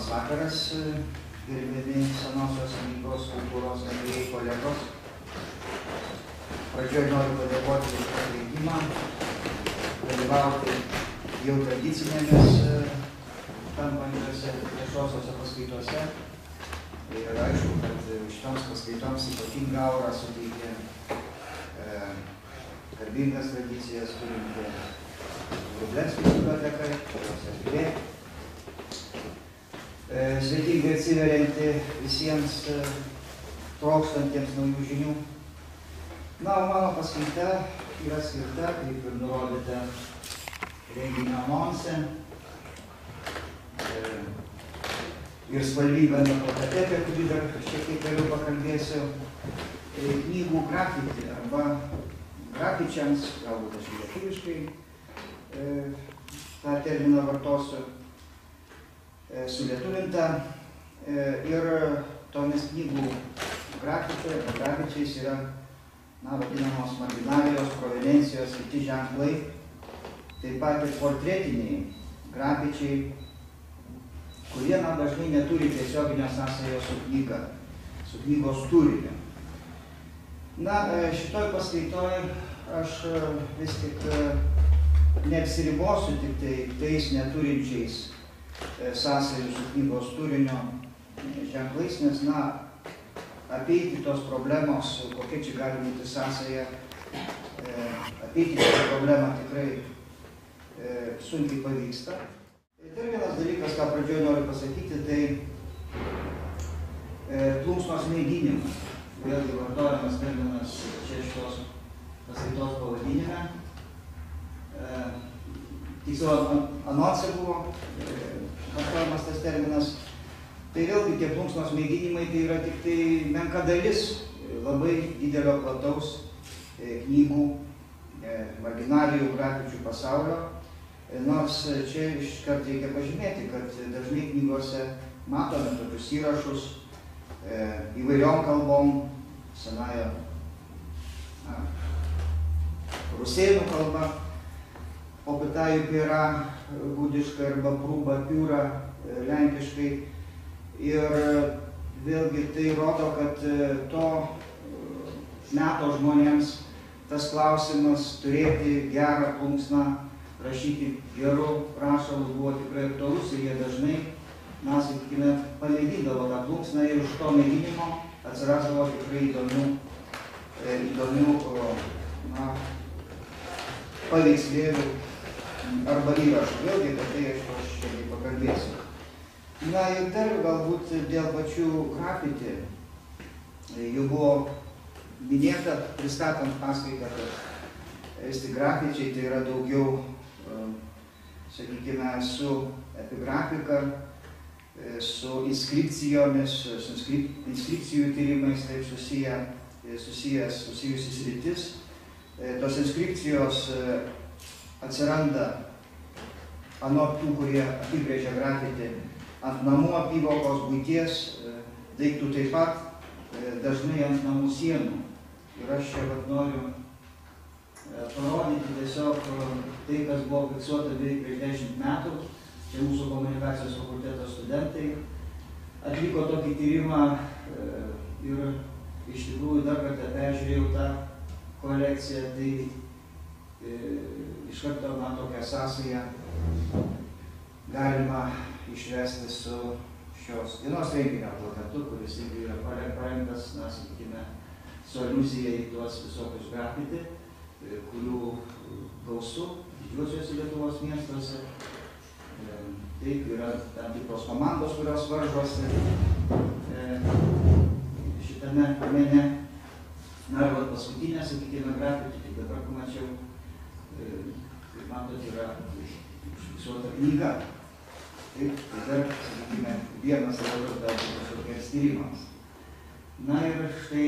Labas vakaras, gerbiami senosios Rygos kultūros nariai, kolegos. Pradžioje noriu padėkoti už pakvietimą, dalyvauti jau tradicinėmis tampančiose viešosiose paskaitose. Ir aišku, kad šitoms paskaitoms ypatingą aurą suteikia garbingas tradicijas turinti Vrublevskių bibliotekai, jos erdvė. Sveikingai atsiverianti visiems trokštantiems naujų žinių. Na, o mano paskaita yra skirta, kaip ir nurodyta renginio anonse, ir spalvingame plakate, apie kurį dar šiek tiek vėliau pakalbėsiu, knygų grafiti arba grafičiams, galbūt aš lietuviškai tą terminą vartosiu, sulietuvinta, ir tomis knygų grafičiais yra vadinamos marginalijos, provenencijos, kiti ženklai, taip pat ir portretiniai grafičiai, kurie dažnai neturi tiesioginio sąsajo su knyga, su knygos turiniu. Šitoj paskaitoj aš vis tik neapsiribosiu tik tais neturinčiais sąsajų su knygos turinio ženklais, nes, apeiti tos problemos, kokia čia gali būti sąsaja, apeiti šitą problemą tikrai sunkiai pavyksta. Dar vienas dalykas, ką pradžioje noriu pasakyti, tai plunksnos mėginimas. Vėlgi vartojamas terminas čia šitos paskaitos pavadinime. Tiksliau anonse buvo vartojamas tas terminas. Tai vėlgi tie plunksnos mėginimai tai yra tik tai menka dalis labai didelio plataus knygų, marginalijų, grafičių pasaulio. Nors čia iškart reikia pažymėti, kad dažnai knygose matome tokius įrašus įvairiom kalbom, senąją rusėnų kalba, opitaju pira, gudiškai arba prūba piūra lenkiškai. Ir vėlgi tai rodo, kad to meto žmonėms tas klausimas turėti gerą plunksną, rašyti gerų rašalų buvo tikrai aktualus ir jie dažnai, sakykime, pamėgindavo tą plunksną ir už to mėginimo atsirasdavo tikrai įdomių paveikslėlių arba įrašų. Vėlgi, apie tai aš šiek tiek pakalbėsiu. Ir dar galbūt dėl pačių grafiti. Jau buvo minėta, pristatant paskaitą, kad vis tik grafičiai tai yra daugiau, sakykime, su epigrafika, su inskripcijomis, su inskripcijų tyrimais, taip susijusi sritis. Tos inskripcijos atsiranda anot tų, kurie apibrėžia grafiti ant namų apyvokos, buities daiktų, taip pat dažnai ant namų sienų. Ir aš čia noriu parodyti tiesiog tai, kas buvo fiksuota beveik prieš 10 metų. Čia mūsų komunikacijos fakulteto studentai atliko tokį tyrimą ir iš tikrųjų dar kartą peržiūrėjau tą kolekciją, tai iš karto tokią sąsają galima išvesti su šios dienos renginio plakatu, kuris irgi yra parengtas, sakykime, su aliuzija į tuos visokius grafiti, kurių gausu didžiuosiuose Lietuvos miestuose. Taip, yra tam tikros komandos, kurios varžosi šitame mene. Arba paskutinė, sakykime, grafiti, tik dabar pamačiau, kaip matot, yra užfiksuota knyga. Taip, tai dar, sakykime, vienas yra kažkokiais tyrimams. Ir štai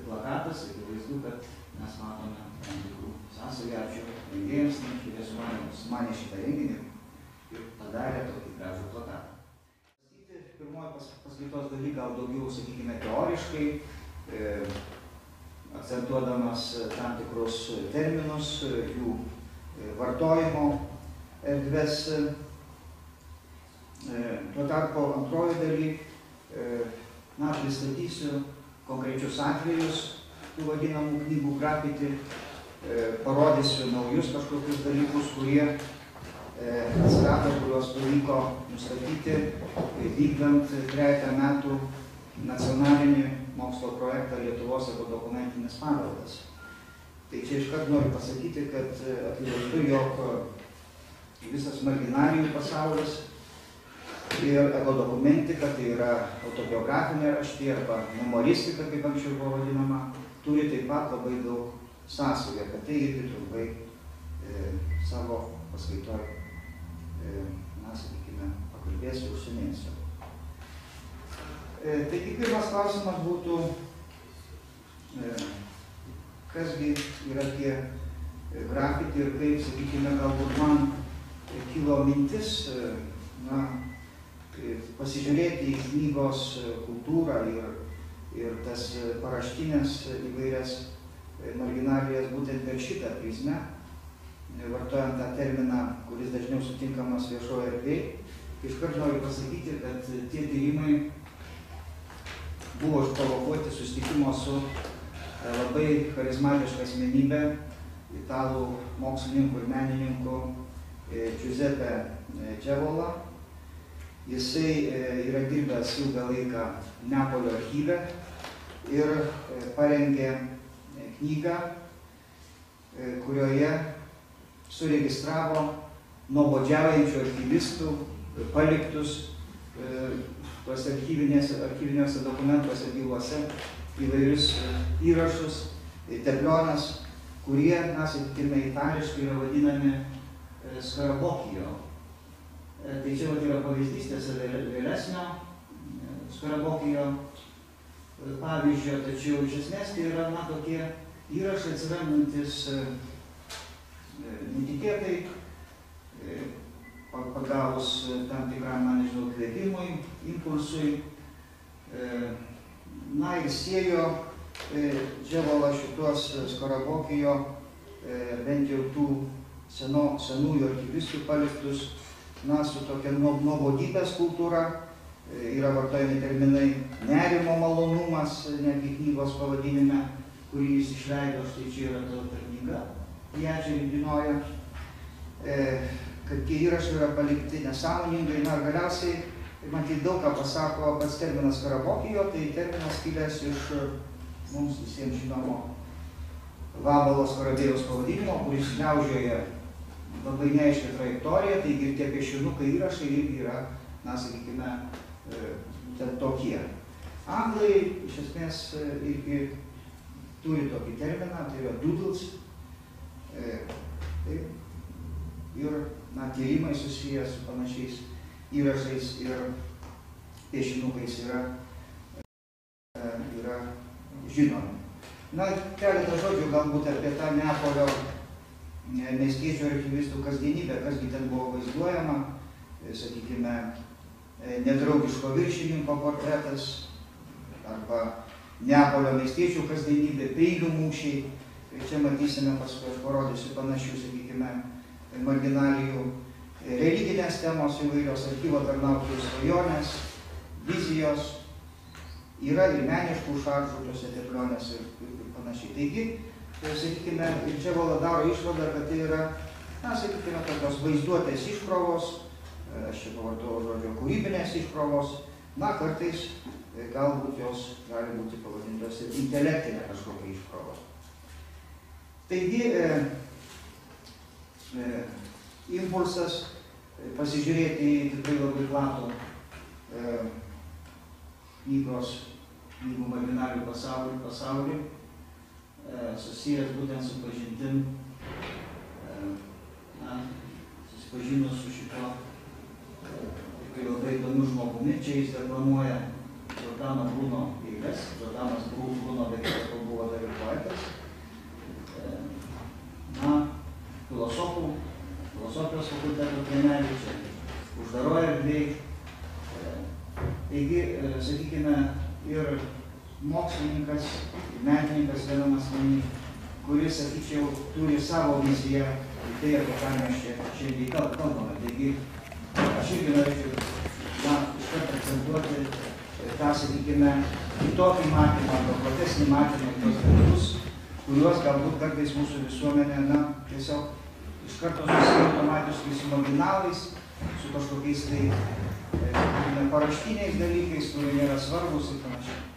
plakatas, akivaizdu, kad mes matome tam tikrų sąsajų. Ačiū rengėjams, kurie sumanė šitą renginį ir padarė tokį gražų plakatą. Pirmoji paskaitos daly gal daugiau, sakykime, teoriškai, akcentuodamas tam tikrus terminus, jų vartojimo erdves. Tuo tarpu antroji daly, pristatysiu konkrečius atvejus tų vadinamų knygų grafiti, parodysiu naujus kažkokius dalykus, kurie atsirado, kuriuos pavyko nustatyti, vykdant 3 metų nacionalinį mokslo projektą Lietuvos ekodokumentinis paveldas. Tai čia iškart noriu pasakyti, kad akivaizdu, jog visas marginalijų pasaulis ir ekodokumentika, tai yra autobiografinė raštė arba memoristika, kaip anksčiau buvo vadinama, turi taip pat labai daug sąsajų, apie tai irgi trumpai savo paskaitoj, sakykime, pakalbėsiu, užsiminsiu. Taigi pirmas klausimas būtų, kasgi yra tie grafiti ir kaip, sakykime, galbūt man kilo mintis pasižiūrėti į knygos kultūrą ir tas paraštinės įvairias marginalijas būtent per šitą prizmę, vartojant tą terminą, kuris dažniau sutinkamas viešoje erdvėje. Iškart noriu pasakyti, kad tie tyrimai buvo išprovokuoti susitikimo su labai charizmatiška asmenybė, italų mokslininku ir menininku Giuseppe Cevola. Jisai yra dirbęs ilgą laiką Neapolio archyve ir parengė knygą, kurioje suregistravo nuobodžiaujančių archyvistų paliktus tuose archyviniuose dokumentuose bylose įvairius įrašus, tepliones, kurie, sakykime, itališkai yra vadinami skarabokijo. Tai čia yra pavyzdys tiesa vėlesnio skarabokijo pavyzdžio, tačiau iš esmės tai yra tokie įrašai atsirandantis netikėtai, pagavus tam tikram, kvėpimui, impulsui. Ir siejo Cevola šitos skarabokijo, bent jau tų senųjų archyvistų paliktus, su tokia nuobodybės kultūra, yra vartojami terminai nerimo malonumas, netgi knygos pavadinime, kurį jis išleido, štai čia yra ta knyga, ją čia lydinoja, kad tie įrašai yra palikti nesąmoningai, ir galiausiai, matyt, daug ką pasako pats terminas skarabokijo, tai terminas kilęs iš mums visiems žinomo Vabalo Skarabėjaus pavadinimo, kuris šliaužioja labai neaiškia trajektorija, taigi ir tie piešinukai įrašai irgi yra, sakykime, tokie. Anglai iš esmės irgi turi tokį terminą, tai yra doodles. Ir tyrimai susiję su panašiais įrašais ir piešinukais yra žinomi. Keletą žodžių galbūt apie tą Neapolio miestiečių archyvistų kasdienybę, kasgi ten buvo vaizduojama, sakykime, nedraugiško viršininko portretas arba Neapolio miestiečių kasdienybė, peilių mūšiai. Čia matysime, paskui aš parodysiu panašių, sakykime, marginalijų, religinės temos įvairios, archyvo tarnautojų svajonės, vizijos, yra ir meniškų šaržų tose teplionės ir panašiai. Taigi, sakykime, ir Cevola daro išvadą, kad tai yra, sakykime, tokios vaizduotės iškrovos, aš čia pavartojau žodžio kūrybinės iškrovos, kartais galbūt jos gali būti pavadintos ir intelektinė kažkokia iškrova. Taigi, impulsas pasižiūrėti į tikrai labai platų knygų marginalių pasaulį, susijęs būtent su pažintim, susipažinus su šito tikrai labai įdomiu žmogumi. Čia jis deklamuoja Giordano Bruno eiles. Giordanas Bruno, bet kitas buvo dar ir poetas. Filosofijos fakulteto kiemelį, čia uždaroje erdvėje. Taigi, sakykime, ir mokslininkas, ir menininkas vienam asmenį, kuris, sakyčiau, turi savo viziją į tai, apie ką mes čia šiandien kalbame. Taigi, aš irgi norėčiau tą, sakykime, kitokį matymą, arba platesnį matymą tos dalykus, kuriuos galbūt kartais mūsų visuomenė, tiesiog iš karto susiję automatiškai su marginalais, su kažkokiais tai paraštiniais dalykais, kurie nėra svarbus ir panašiai.